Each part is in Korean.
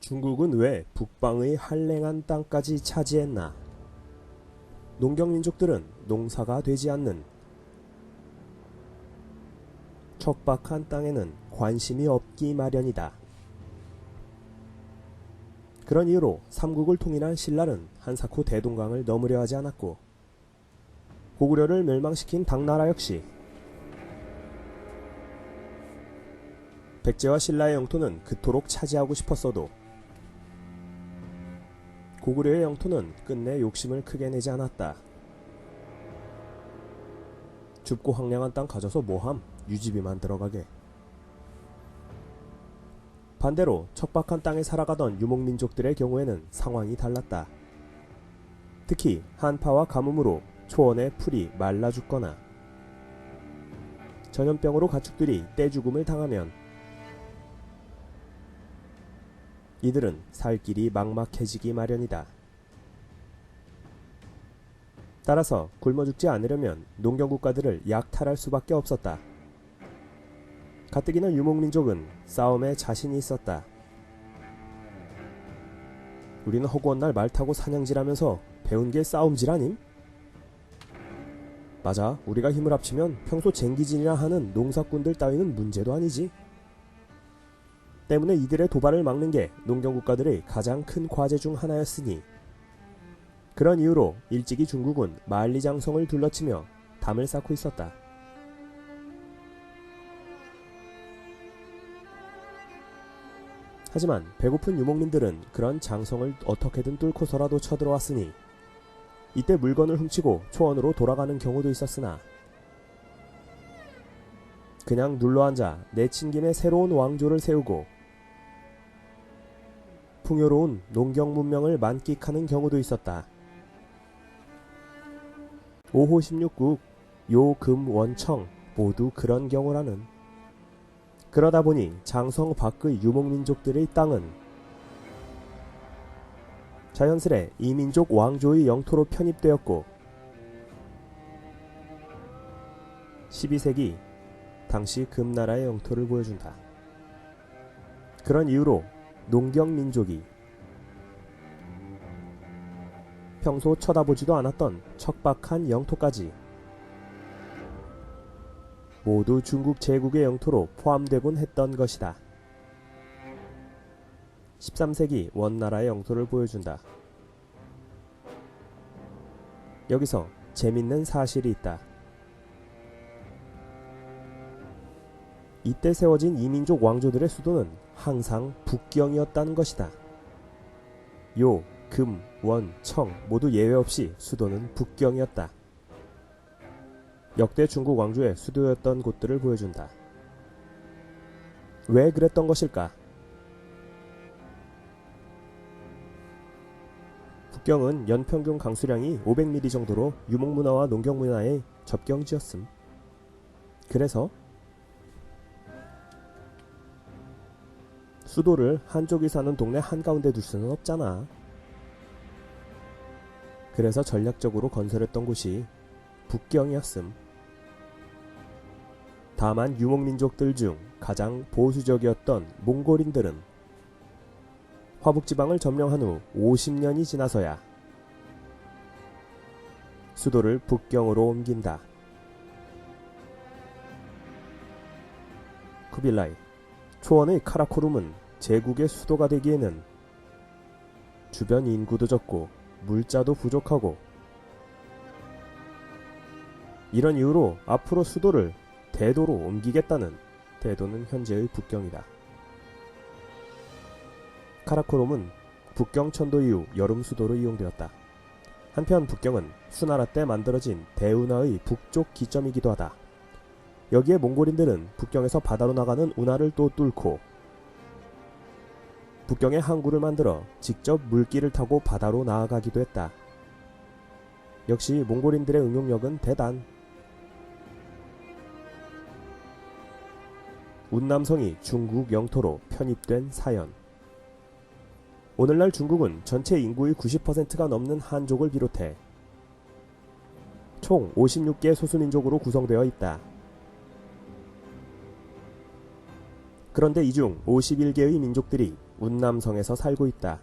중국은 왜 북방의 한랭한 땅까지 차지했나? 농경민족들은 농사가 되지 않는 척박한 땅에는 관심이 없기 마련이다. 그런 이유로 삼국을 통일한 신라는 한사코 대동강을 넘으려 하지 않았고, 고구려를 멸망시킨 당나라 역시 백제와 신라의 영토는 그토록 차지하고 싶었어도 고구려의 영토는 끝내 욕심을 크게 내지 않았다. 좁고 황량한 땅 가져서 뭐함? 유지비만 들어가게. 반대로 척박한 땅에 살아가던 유목민족들의 경우에는 상황이 달랐다. 특히 한파와 가뭄으로 초원의 풀이 말라 죽거나 전염병으로 가축들이 떼죽음을 당하면 이들은 살 길이 막막해지기 마련이다. 따라서 굶어 죽지 않으려면 농경국가들을 약탈할 수밖에 없었다. 가뜩이나 유목민족은 싸움에 자신이 있었다. 우리는 허구한 날 말 타고 사냥질하면서 배운 게 싸움질 아님? 맞아, 우리가 힘을 합치면 평소 쟁기진이라 하는 농사꾼들 따위는 문제도 아니지. 때문에 이들의 도발을 막는 게 농경국가들의 가장 큰 과제 중 하나였으니, 그런 이유로 일찍이 중국은 만리장성을 둘러치며 담을 쌓고 있었다. 하지만 배고픈 유목민들은 그런 장성을 어떻게든 뚫고서라도 쳐들어왔으니 이때 물건을 훔치고 초원으로 돌아가는 경우도 있었으나, 그냥 눌러앉아 내친 김에 새로운 왕조를 세우고 풍요로운 농경 문명을 만끽하는 경우도 있었다. 5호 16국 요, 금, 원, 청 모두 그런 경우라는. 그러다 보니 장성 밖의 유목민족들의 땅은 자연스레 이민족 왕조의 영토로 편입되었고, 12세기 당시 금나라의 영토를 보여준다. 그런 이유로 농경민족이 평소 쳐다보지도 않았던 척박한 영토까지 모두 중국 제국의 영토로 포함되곤 했던 것이다. 13세기 원나라의 영토를 보여준다. 여기서 재밌는 사실이 있다. 이때 세워진 이민족 왕조들의 수도는 항상 북경이었다는 것이다. 요, 금, 원, 청 모두 예외 없이 수도는 북경이었다. 역대 중국 왕조의 수도였던 곳들을 보여준다. 왜 그랬던 것일까? 북경은 연평균 강수량이 500mm 정도로 유목문화와 농경문화의 접경지였음. 그래서 수도를 한족이 사는 동네 한가운데 둘 수는 없잖아. 그래서 전략적으로 건설했던 곳이 북경이었음. 다만 유목민족들 중 가장 보수적이었던 몽골인들은 화북지방을 점령한 후 50년이 지나서야 수도를 북경으로 옮긴다. 쿠빌라이, 초원의 카라코룸은 제국의 수도가 되기에는 주변 인구도 적고 물자도 부족하고, 이런 이유로 앞으로 수도를 대도로 옮기겠다는 대도는 현재의 북경이다. 카라코rum은 북경 천도 이후 여름 수도로 이용되었다. 한편 북경은 수나라 때 만들어진 대운하의 북쪽 기점이기도 하다. 여기에 몽골인들은 북경에서 바다로 나가는 운하를 또 뚫고 북경에 항구를 만들어 직접 물길을 타고 바다로 나아가기도 했다. 역시 몽골인들의 응용력은 대단. 운남성이 중국 영토로 편입된 사연. 오늘날 중국은 전체 인구의 90%가 넘는 한족을 비롯해 총 56개 소수민족으로 구성되어 있다. 그런데 이 중 51개의 민족들이 운남성에서 살고 있다.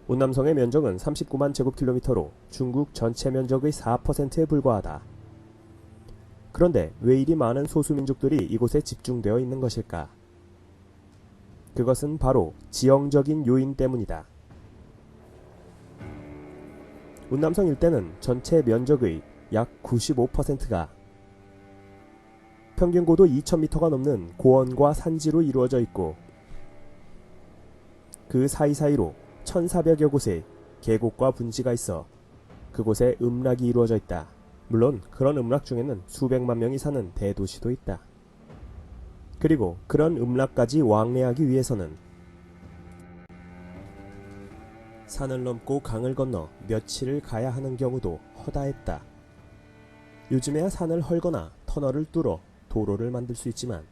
운남성의 면적은 39만 제곱킬로미터로 중국 전체 면적의 4%에 불과하다. 그런데 왜 이리 많은 소수민족들이 이곳에 집중되어 있는 것일까? 그것은 바로 지형적인 요인 때문이다. 운남성 일대는 전체 면적의 약 95%가 평균 고도 2000m가 넘는 고원과 산지로 이루어져 있고, 그 사이사이로 1400여 곳에 계곡과 분지가 있어 그곳에 음락이 이루어져 있다. 물론 그런 음락 중에는 수백만 명이 사는 대도시도 있다. 그리고 그런 음락까지 왕래하기 위해서는 산을 넘고 강을 건너 며칠을 가야 하는 경우도 허다했다. 요즘에야 산을 헐거나 터널을 뚫어 도로를 만들 수 있지만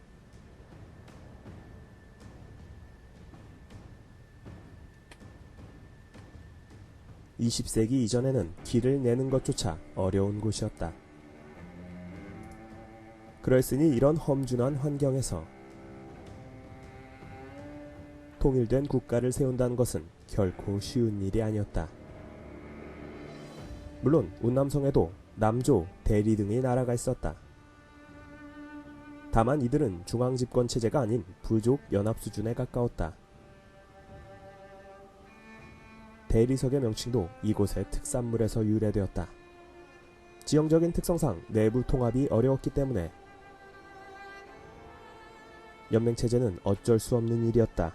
20세기 이전에는 길을 내는 것조차 어려운 곳이었다. 그럴으니 이런 험준한 환경에서 통일된 국가를 세운다는 것은 결코 쉬운 일이 아니었다. 물론 운남성에도 남조, 대리 등의 나라가 있었다. 다만 이들은 중앙집권 체제가 아닌 부족 연합 수준에 가까웠다. 대리석의 명칭도 이곳의 특산물에서 유래되었다. 지형적인 특성상 내부 통합이 어려웠기 때문에 연맹체제는 어쩔 수 없는 일이었다.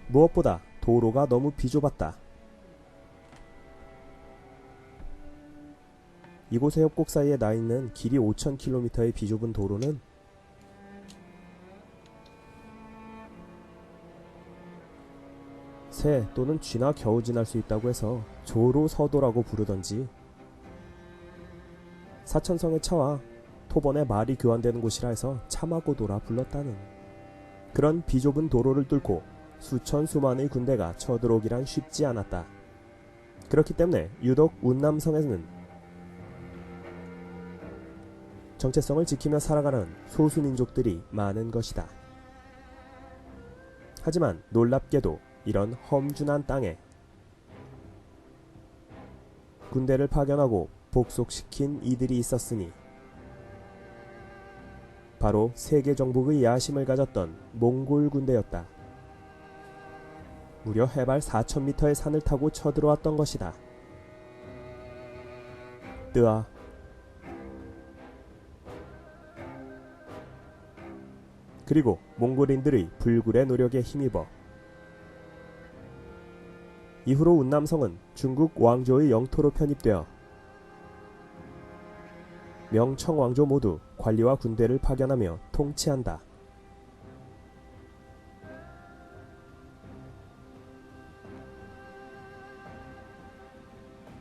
무엇보다 도로가 너무 비좁았다. 이곳의 협곡 사이에 나있는 길이 5000km의 비좁은 도로는 새 또는 쥐나 겨우 지날 수 있다고 해서 조로서도라고 부르던지, 사천성의 차와 토번에 말이 교환되는 곳이라 해서 차마고도라 불렀다는, 그런 비좁은 도로를 뚫고 수천 수만의 군대가 쳐들어오기란 쉽지 않았다. 그렇기 때문에 유독 운남성에는 정체성을 지키며 살아가는 소수민족들이 많은 것이다. 하지만 놀랍게도 이런 험준한 땅에 군대를 파견하고 복속시킨 이들이 있었으니 바로 세계 정복의 야심을 가졌던 몽골 군대였다. 무려 해발 4000m의 산을 타고 쳐들어왔던 것이다. 뜨아. 그리고 몽골인들의 불굴의 노력에 힘입어 이후로 운남성은 중국 왕조의 영토로 편입되어 명청왕조 모두 관리와 군대를 파견하며 통치한다.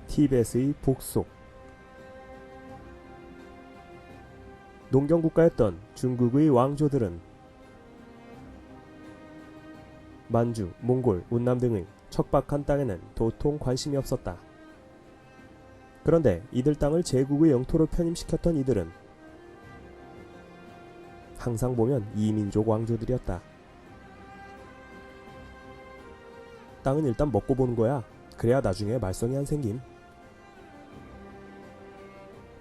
티벳의 복속. 농경국가였던 중국의 왕조들은 만주, 몽골, 운남 등의 척박한 땅에는 도통 관심이 없었다. 그런데 이들 땅을 제국의 영토로 편입시켰던 이들은 항상 보면 이민족 왕조들이었다. 땅은 일단 먹고 보는 거야. 그래야 나중에 말썽이 안 생김.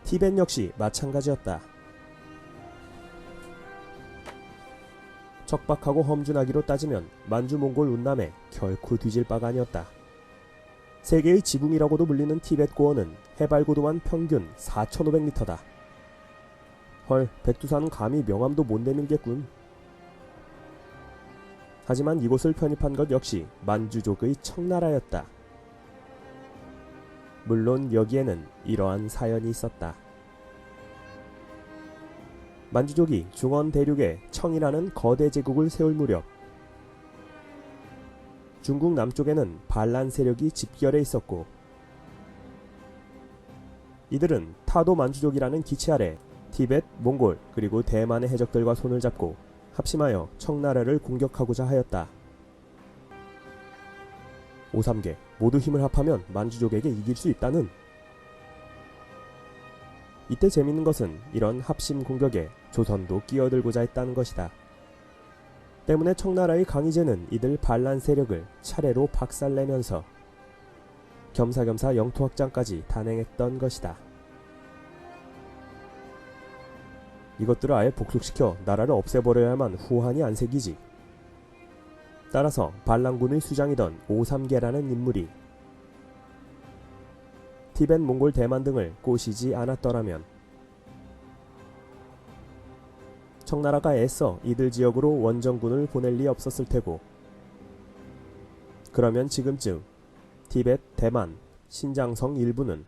티벳 역시 마찬가지였다. 척박하고 험준하기로 따지면 만주 몽골 운남에 결코 뒤질 바가 아니었다. 세계의 지붕이라고도 불리는 티벳 고원은 해발 고도만 평균 4500m다. 헐, 백두산은 감히 명함도 못 내밀겠군. 하지만 이곳을 편입한 것 역시 만주족의 청나라였다. 물론 여기에는 이러한 사연이 있었다. 만주족이 중원 대륙에 청이라는 거대 제국을 세울 무렵 중국 남쪽에는 반란 세력이 집결해 있었고, 이들은 타도 만주족이라는 기치 아래 티벳, 몽골, 그리고 대만의 해적들과 손을 잡고 합심하여 청나라를 공격하고자 하였다. 오삼계 모두 힘을 합하면 만주족에게 이길 수 있다는, 이때 재밌는 것은 이런 합심 공격에 조선도 끼어들고자 했다는 것이다. 때문에 청나라의 강희제는 이들 반란 세력을 차례로 박살내면서 겸사겸사 영토 확장까지 단행했던 것이다. 이것들을 아예 복속시켜 나라를 없애버려야만 후한이 안색이지. 따라서 반란군의 수장이던 오삼계라는 인물이 티벳, 몽골, 대만 등을 꼬시지 않았더라면 청나라가 애써 이들 지역으로 원정군을 보낼 리 없었을 테고, 그러면 지금쯤 티벳, 대만, 신장성 일부는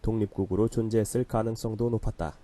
독립국으로 존재했을 가능성도 높았다.